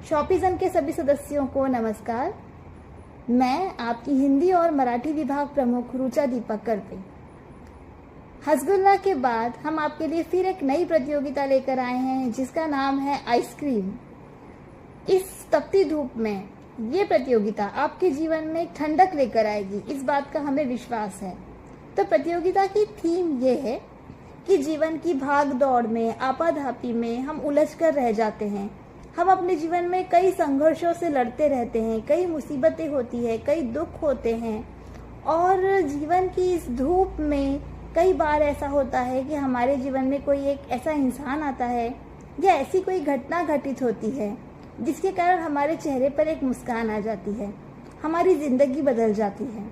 शॉपिज़न के सभी सदस्यों को नमस्कार। मैं आपकी हिंदी और मराठी विभाग प्रमुख रुचा दीपक करपे। हसगुल्ला के बाद हम आपके लिए फिर एक नई प्रतियोगिता लेकर आए हैं जिसका नाम है आइसक्रीम। इस तपती धूप में ये प्रतियोगिता आपके जीवन में ठंडक लेकर आएगी, इस बात का हमें विश्वास है। तो प्रतियोगिता की थीम ये है कि जीवन की भाग दौड़ में, आपाधापी में हम उलझ कर रह जाते हैं। हम अपने जीवन में कई संघर्षों से लड़ते रहते हैं, कई मुसीबतें होती है, कई दुख होते हैं और जीवन की इस धूप में कई बार ऐसा होता है कि हमारे जीवन में कोई एक ऐसा इंसान आता है या ऐसी कोई घटना घटित होती है जिसके कारण हमारे चेहरे पर एक मुस्कान आ जाती है, हमारी ज़िंदगी बदल जाती है।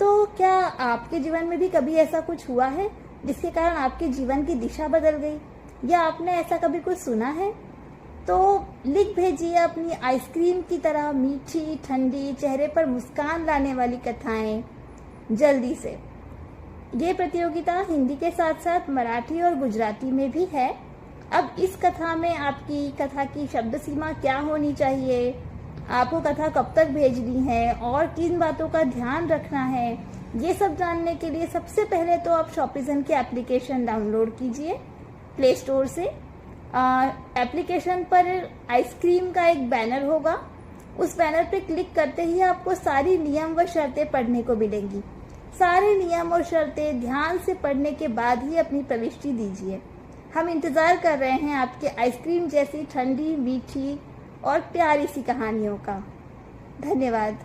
तो क्या आपके जीवन में भी कभी ऐसा कुछ हुआ है जिसके कारण आपके जीवन की दिशा बदल गई, या आपने ऐसा कभी कुछ सुना है? तो लिख भेजिए अपनी आइसक्रीम की तरह मीठी, ठंडी, चेहरे पर मुस्कान लाने वाली कथाएं जल्दी से। ये प्रतियोगिता हिंदी के साथ साथ मराठी और गुजराती में भी है। अब इस कथा में आपकी कथा की शब्द सीमा क्या होनी चाहिए, आपको कथा कब तक भेजनी है और किन बातों का ध्यान रखना है, ये सब जानने के लिए सबसे पहले तो आप शॉपिज़न की एप्लीकेशन डाउनलोड कीजिए प्ले स्टोर से। एप्लीकेशन पर आइसक्रीम का एक बैनर होगा, उस बैनर पे क्लिक करते ही आपको सारी नियम व शर्तें पढ़ने को मिलेंगी। सारे नियम और शर्तें ध्यान से पढ़ने के बाद ही अपनी प्रविष्टि दीजिए। हम इंतज़ार कर रहे हैं आपके आइसक्रीम जैसी ठंडी, मीठी और प्यारी सी कहानियों का। धन्यवाद।